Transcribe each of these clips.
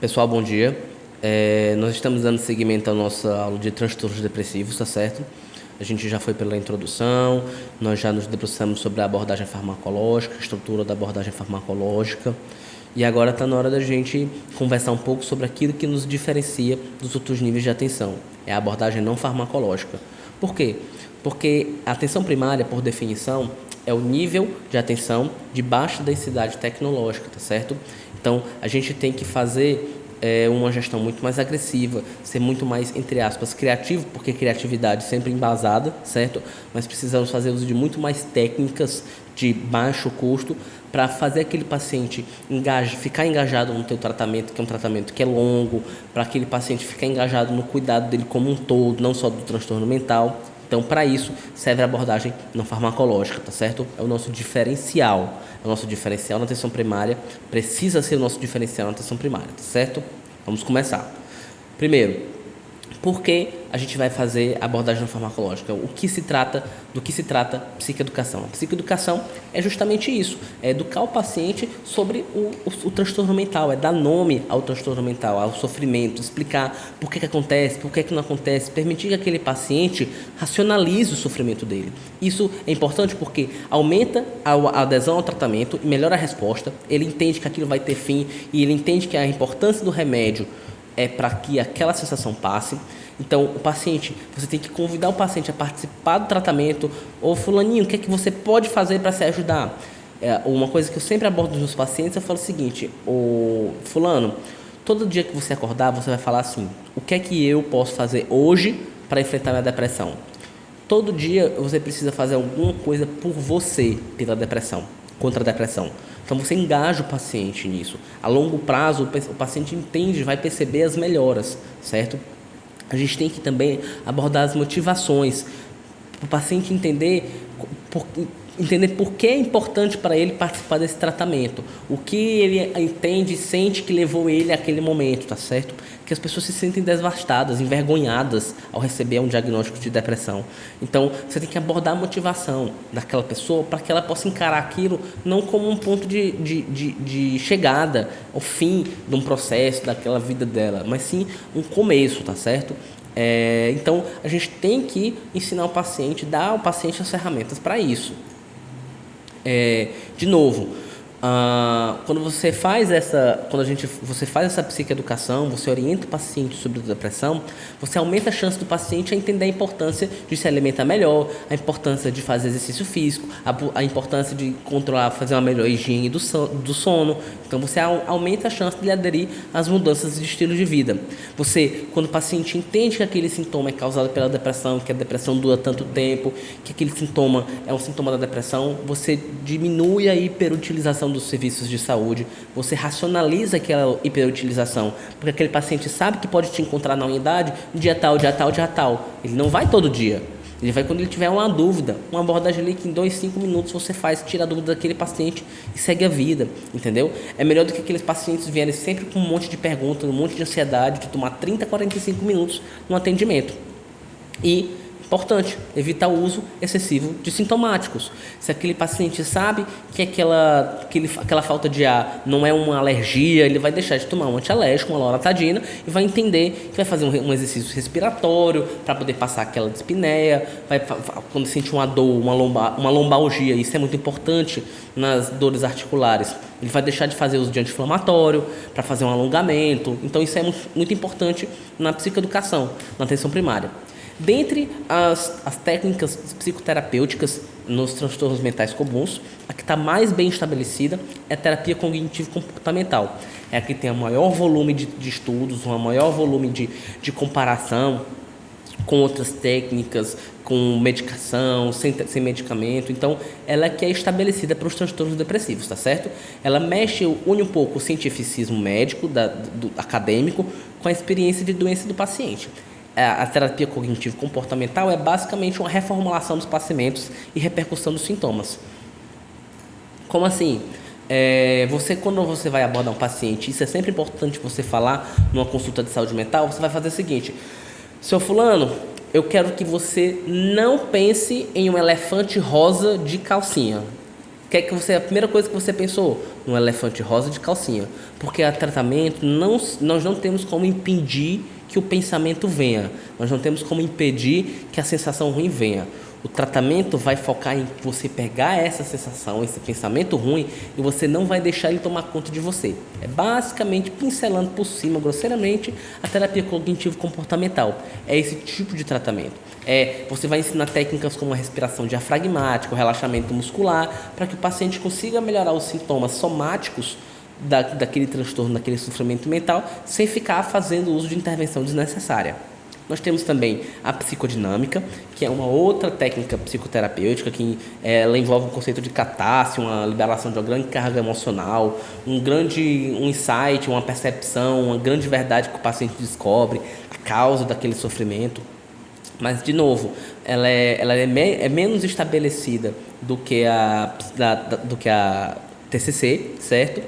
Pessoal, bom dia. Nós estamos dando seguimento à nossa aula de transtornos depressivos, tá certo? A gente já foi pela introdução, nós já nos debruçamos sobre a abordagem farmacológica, a estrutura da abordagem farmacológica, e agora está na hora da gente conversar um pouco sobre aquilo que nos diferencia dos outros níveis de atenção, é a abordagem não farmacológica. Por quê? Porque a atenção primária, por definição, é o nível de atenção de baixa densidade tecnológica, tá certo? Então, a gente tem que fazer uma gestão muito mais agressiva, ser muito mais, entre aspas, criativo, porque criatividade sempre embasada, certo? Mas precisamos fazer uso de muito mais técnicas de baixo custo para fazer aquele paciente ficar engajado no teu tratamento, que é um tratamento que é longo, para aquele paciente ficar engajado no cuidado dele como um todo, não só do transtorno mental. Então, para isso, serve a abordagem não farmacológica, tá certo? É o nosso diferencial. É o nosso diferencial na atenção primária. Precisa ser o nosso diferencial na atenção primária, tá certo? Vamos começar. Primeiro, por que a gente vai fazer a abordagem não farmacológica? Do que se trata psicoeducação? A psicoeducação é justamente isso, é educar o paciente sobre o transtorno mental, é dar nome ao transtorno mental, ao sofrimento, explicar por que acontece, por que não acontece, permitir que aquele paciente racionalize o sofrimento dele. Isso é importante porque aumenta a adesão ao tratamento e melhora a resposta, ele entende que aquilo vai ter fim e ele entende que a importância do remédio é para que aquela sensação passe. Então, o paciente, você tem que convidar o paciente a participar do tratamento. Ô, fulaninho, o que é que você pode fazer para se ajudar? Uma coisa que eu sempre abordo nos meus pacientes, eu falo o seguinte: ô, fulano, todo dia que você acordar, você vai falar assim: o que é que eu posso fazer hoje para enfrentar minha depressão? Todo dia você precisa fazer alguma coisa por você, pela depressão, contra a depressão. Então, você engaja o paciente nisso. A longo prazo, o paciente entende, vai perceber as melhoras, certo? A gente tem que também abordar as motivações, para o paciente entender por que é importante para ele participar desse tratamento, o que ele entende e sente que levou ele àquele momento, tá certo? Que as pessoas se sentem devastadas, envergonhadas ao receber um diagnóstico de depressão. Então, você tem que abordar a motivação daquela pessoa para que ela possa encarar aquilo não como um ponto de chegada, ao fim de um processo, daquela vida dela, mas sim um começo, tá certo? Então, a gente tem que ensinar o paciente, dar ao paciente as ferramentas para isso. De novo, quando você faz essa psicoeducação, você orienta o paciente sobre a depressão, você aumenta a chance do paciente a entender a importância de se alimentar melhor, a importância de fazer exercício físico, a importância de controlar, fazer uma melhor higiene do sono. Então, você aumenta a chance de ele aderir às mudanças de estilo de vida. Quando o paciente entende que aquele sintoma é causado pela depressão, que a depressão dura tanto tempo, que aquele sintoma é um sintoma da depressão, você diminui a hiperutilização dos serviços de saúde, você racionaliza aquela hiperutilização, porque aquele paciente sabe que pode te encontrar na unidade dia tal, dia tal, dia tal. Ele não vai todo dia. Ele vai quando ele tiver uma dúvida, uma abordagem ali que em 2, 5 minutos você faz, tira a dúvida daquele paciente e segue a vida, entendeu? É melhor do que aqueles pacientes vierem sempre com um monte de perguntas, um monte de ansiedade, de tomar 30, 45 minutos no atendimento. E importante, evitar o uso excessivo de sintomáticos. Se aquele paciente sabe que aquela falta de ar não é uma alergia, ele vai deixar de tomar um antialérgico, uma loratadina, e vai entender que vai fazer um exercício respiratório para poder passar aquela dispneia, quando sente uma dor, uma lombalgia, isso é muito importante nas dores articulares. Ele vai deixar de fazer uso de anti-inflamatório para fazer um alongamento. Então, isso é muito importante na psicoeducação, na atenção primária. Dentre as técnicas psicoterapêuticas nos transtornos mentais comuns, a que está mais bem estabelecida é a terapia cognitivo-comportamental. É a que tem o maior volume de estudos, o maior volume de comparação com outras técnicas, com medicação, sem medicamento. Então, ela é que é estabelecida para os transtornos depressivos, tá certo? Ela une um pouco o cientificismo médico, do acadêmico, com a experiência de doença do paciente. A terapia cognitivo-comportamental é basicamente uma reformulação dos passamentos e repercussão dos sintomas. Como assim? Quando você vai abordar um paciente, isso é sempre importante você falar numa consulta de saúde mental, você vai fazer o seguinte: seu fulano, eu quero que você não pense em um elefante rosa de calcinha. A primeira coisa que você pensou? No elefante rosa de calcinha. Porque a tratamento, nós não temos como impedir que o pensamento venha. Nós não temos como impedir que a sensação ruim venha. O tratamento vai focar em você pegar essa sensação, esse pensamento ruim, e você não vai deixar ele tomar conta de você. É basicamente pincelando por cima, grosseiramente, a terapia cognitivo-comportamental. É esse tipo de tratamento. Você vai ensinar técnicas como a respiração diafragmática, o relaxamento muscular, para que o paciente consiga melhorar os sintomas somáticos daquele transtorno, daquele sofrimento mental, sem ficar fazendo uso de intervenção desnecessária. Nós temos também a psicodinâmica, que é uma outra técnica psicoterapêutica que ela envolve o conceito de catarse, uma liberação de uma grande carga emocional, um insight, uma percepção, uma grande verdade que o paciente descobre, a causa daquele sofrimento. Mas, de novo, ela é menos estabelecida do que a TCC, certo?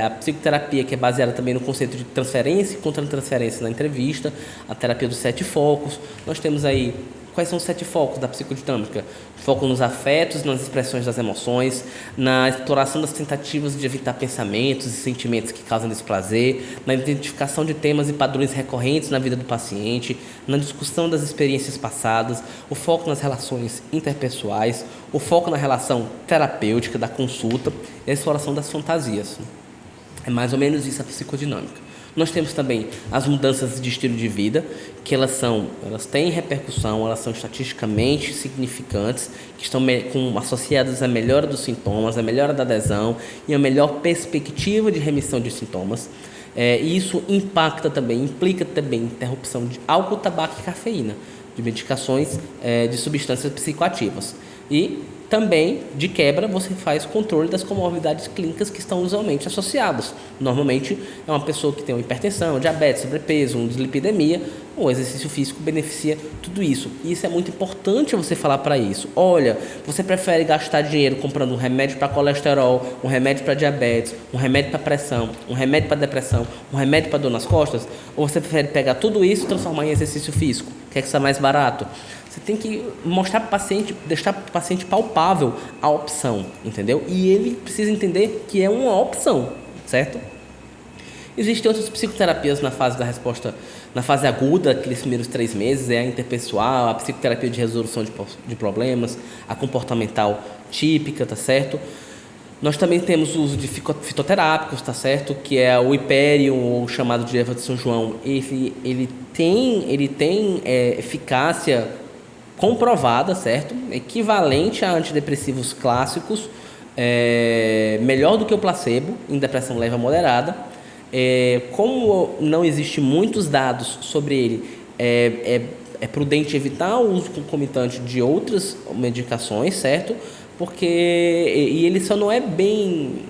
A psicoterapia, que é baseada também no conceito de transferência e contra-transferência na entrevista, a terapia dos 7 focos. Nós temos aí, quais são os 7 focos da psicodinâmica? Foco nos afetos, nas expressões das emoções, na exploração das tentativas de evitar pensamentos e sentimentos que causam desprazer, na identificação de temas e padrões recorrentes na vida do paciente, na discussão das experiências passadas, o foco nas relações interpessoais, o foco na relação terapêutica da consulta e a exploração das fantasias. É mais ou menos isso a psicodinâmica. Nós temos também as mudanças de estilo de vida, que elas têm repercussão, elas são estatisticamente significantes, que estão associadas à melhora dos sintomas, à melhora da adesão e à melhor perspectiva de remissão de sintomas. E isso implica também interrupção de álcool, tabaco e cafeína, de medicações de substâncias psicoativas. E também, de quebra, você faz controle das comorbidades clínicas que estão usualmente associadas. Normalmente, é uma pessoa que tem uma hipertensão, diabetes, sobrepeso, uma dislipidemia. O exercício físico beneficia tudo isso. E isso é muito importante você falar para isso. Olha, você prefere gastar dinheiro comprando um remédio para colesterol, um remédio para diabetes, um remédio para pressão, um remédio para depressão, um remédio para dor nas costas? Ou você prefere pegar tudo isso e transformar em exercício físico? Quer que seja mais barato? Você tem que mostrar para o paciente, deixar para o paciente palpável a opção, entendeu? E ele precisa entender que é uma opção, certo? Existem outras psicoterapias na fase da resposta, na fase aguda, aqueles primeiros 3 meses, a interpessoal, a psicoterapia de resolução de problemas, a comportamental típica, tá certo? Nós também temos o uso de fitoterápicos, tá certo? Que é o Hyperion, ou chamado de erva de São João. Ele tem eficácia comprovada, certo? Equivalente a antidepressivos clássicos, melhor do que o placebo em depressão leve a moderada. Como não existe muitos dados sobre ele, é prudente evitar o uso concomitante de outras medicações, certo? E ele só não é bem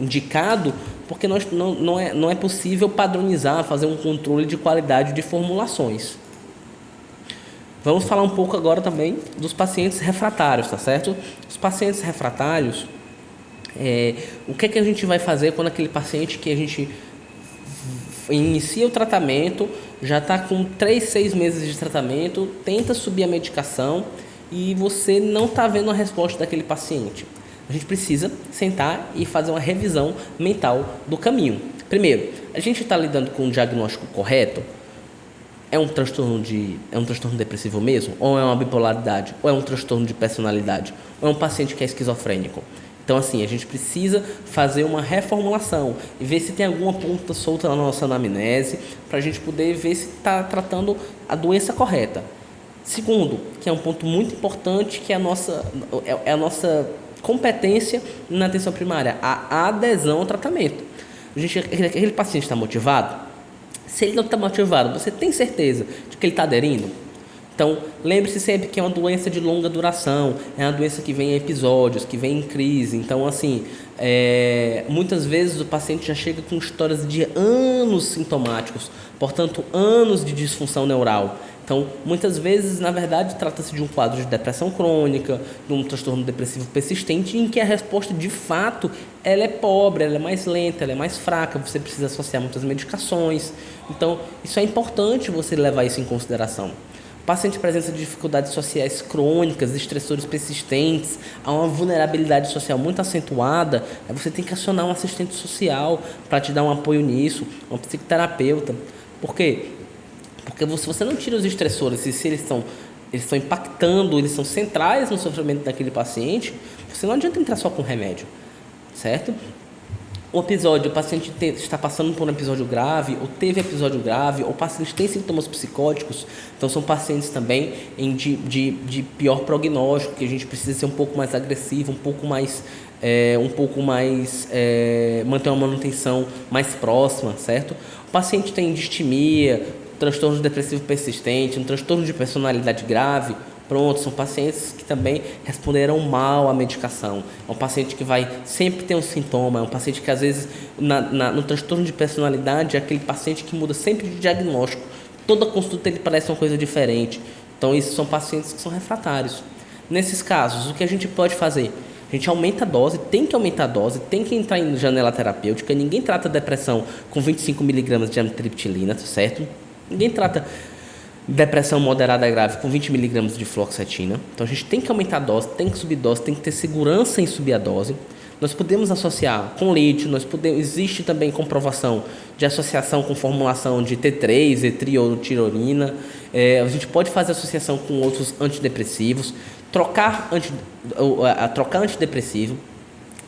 indicado porque não é possível padronizar, fazer um controle de qualidade de formulações. Vamos falar um pouco agora também dos pacientes refratários, tá certo? Os pacientes refratários, o que a gente vai fazer quando aquele paciente que a gente inicia o tratamento, já está com 3, 6 meses de tratamento, tenta subir a medicação e você não está vendo a resposta daquele paciente? A gente precisa sentar e fazer uma revisão mental do caminho. Primeiro, a gente está lidando com um diagnóstico correto? É um transtorno depressivo mesmo? Ou é uma bipolaridade? Ou é um transtorno de personalidade? Ou é um paciente que é esquizofrênico? Então, assim, a gente precisa fazer uma reformulação e ver se tem alguma ponta solta na nossa anamnese para a gente poder ver se está tratando a doença correta. Segundo, que é um ponto muito importante, que é a nossa competência na atenção primária, a adesão ao tratamento. Aquele paciente está motivado? Se ele não está motivado, você tem certeza de que ele está aderindo? Então, lembre-se sempre que é uma doença de longa duração, é uma doença que vem em episódios, que vem em crise. Então, assim, muitas vezes o paciente já chega com histórias de anos sintomáticos, portanto, anos de disfunção neural. Então, muitas vezes, na verdade, trata-se de um quadro de depressão crônica, de um transtorno depressivo persistente, em que a resposta, de fato, ela é pobre, ela é mais lenta, ela é mais fraca, você precisa associar muitas medicações. Então, isso é importante você levar isso em consideração. O paciente apresenta dificuldades sociais crônicas, estressores persistentes, há uma vulnerabilidade social muito acentuada, aí você tem que acionar um assistente social para te dar um apoio nisso, um psicoterapeuta. Por quê? Porque se você não tira os estressores, e se eles estão impactando, eles são centrais no sofrimento daquele paciente, você não adianta entrar só com remédio, certo? O paciente está passando por um episódio grave, ou teve episódio grave, ou o paciente tem sintomas psicóticos, então são pacientes também de pior prognóstico, que a gente precisa ser um pouco mais agressivo, manter uma manutenção mais próxima, certo? O paciente tem distimia, transtorno depressivo persistente, um transtorno de personalidade grave. Pronto, são pacientes que também responderam mal à medicação. É um paciente que vai sempre ter um sintoma, é um paciente que às vezes no transtorno de personalidade é aquele paciente que muda sempre de diagnóstico. Toda consulta ele parece uma coisa diferente. Então esses são pacientes que são refratários. Nesses casos, o que a gente pode fazer? A gente aumenta a dose, tem que aumentar a dose, tem que entrar em janela terapêutica. Ninguém trata depressão com 25 mg de amitriptilina, certo? Ninguém trata depressão moderada grave com 20 mg de fluoxetina. Então a gente tem que aumentar a dose, tem que subir dose, tem que ter segurança em subir a dose. Nós podemos associar com lítio, existe também comprovação de associação com formulação de T3, etriotirolina. A gente pode fazer associação com outros antidepressivos, trocar antidepressivo.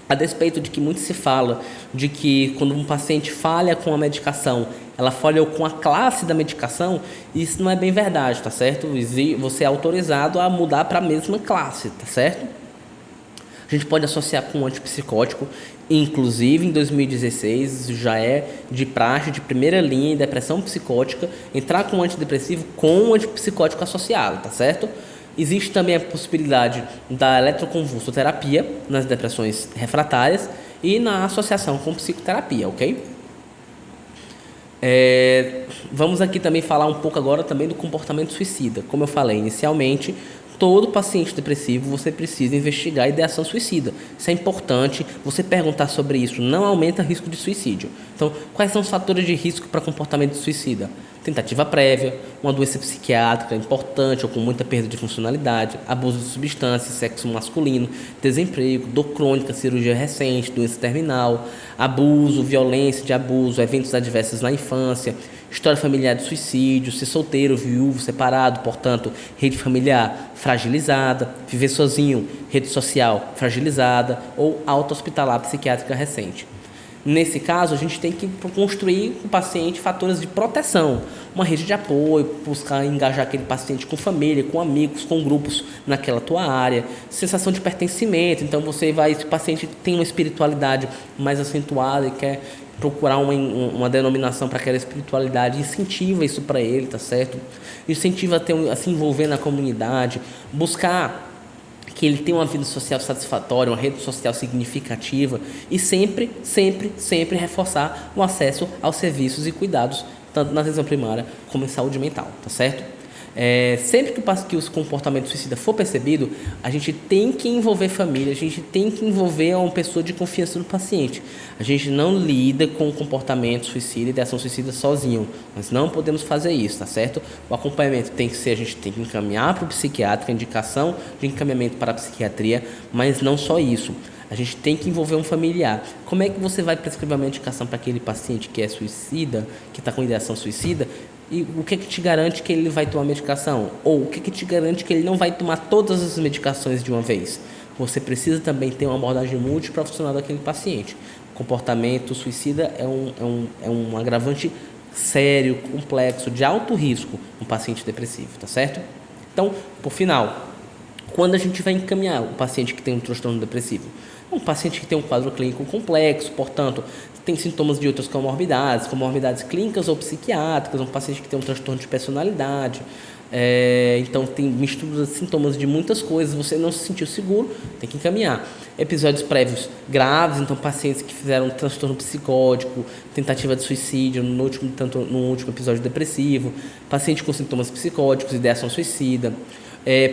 A despeito de que muito se fala de que quando um paciente falha com a medicação, ela falhou com a classe da medicação, isso não é bem verdade, tá certo? Você é autorizado a mudar para a mesma classe, tá certo? A gente pode associar com um antipsicótico, inclusive em 2016 já é de praxe de primeira linha em depressão psicótica, entrar com um antidepressivo com um antipsicótico associado, tá certo? Existe também a possibilidade da eletroconvulsoterapia nas depressões refratárias e na associação com psicoterapia, ok? Vamos aqui também falar um pouco agora também do comportamento suicida. Como eu falei inicialmente, todo paciente depressivo você precisa investigar a ideação suicida. Isso é importante, você perguntar sobre isso não aumenta o risco de suicídio. Então, quais são os fatores de risco para comportamento suicida? Tentativa prévia, uma doença psiquiátrica importante ou com muita perda de funcionalidade, abuso de substâncias, sexo masculino, desemprego, dor crônica, cirurgia recente, doença terminal, abuso, violência de abuso, eventos adversos na infância, história familiar de suicídio, ser solteiro, viúvo, separado, portanto, rede familiar fragilizada, viver sozinho, rede social fragilizada ou alta hospitalar psiquiátrica recente. Nesse caso, a gente tem que construir com o paciente fatores de proteção, uma rede de apoio, buscar engajar aquele paciente com família, com amigos, com grupos naquela tua área, sensação de pertencimento. Então, se o paciente tem uma espiritualidade mais acentuada e quer procurar uma denominação para aquela espiritualidade, incentiva isso para ele, tá certo? Incentiva a se envolver na comunidade, buscar que ele tenha uma vida social satisfatória, uma rede social significativa e sempre reforçar o acesso aos serviços e cuidados, tanto na atenção primária como em saúde mental, tá certo? Sempre que o comportamento suicida for percebido, a gente tem que envolver família, a gente tem que envolver uma pessoa de confiança do paciente. A gente não lida com o comportamento suicida e ideação suicida sozinho. Nós não podemos fazer isso, tá certo? O acompanhamento tem que ser, a gente tem que encaminhar para o psiquiatra, indicação de encaminhamento para a psiquiatria, mas não só isso. A gente tem que envolver um familiar. Como é que você vai prescrever uma medicação para aquele paciente que é suicida, que está com ideação suicida? E o que te garante que ele vai tomar medicação? Ou o que te garante que ele não vai tomar todas as medicações de uma vez? Você precisa também ter uma abordagem multiprofissional daquele paciente. O comportamento suicida é um agravante sério, complexo, de alto risco no paciente depressivo, tá certo? Então, por final, quando a gente vai encaminhar o paciente que tem um transtorno depressivo? Um paciente que tem um quadro clínico complexo, portanto, tem sintomas de outras comorbidades clínicas ou psiquiátricas, um paciente que tem um transtorno de personalidade, então tem mistura de sintomas de muitas coisas, você não se sentiu seguro, tem que encaminhar. Episódios prévios graves, então pacientes que fizeram um transtorno psicótico, tentativa de suicídio no último episódio depressivo, paciente com sintomas psicóticos, ideação suicida,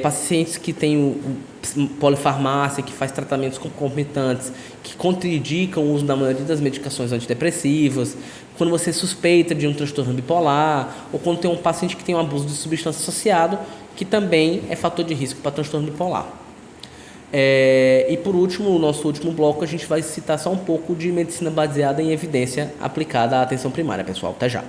pacientes que têm polifarmácia, que faz tratamentos concomitantes, que contraindicam o uso da maioria das medicações antidepressivas, quando você suspeita de um transtorno bipolar, ou quando tem um paciente que tem um abuso de substância associado, que também é fator de risco para transtorno bipolar. E por último, no nosso último bloco, a gente vai citar só um pouco de medicina baseada em evidência aplicada à atenção primária, pessoal. Até já!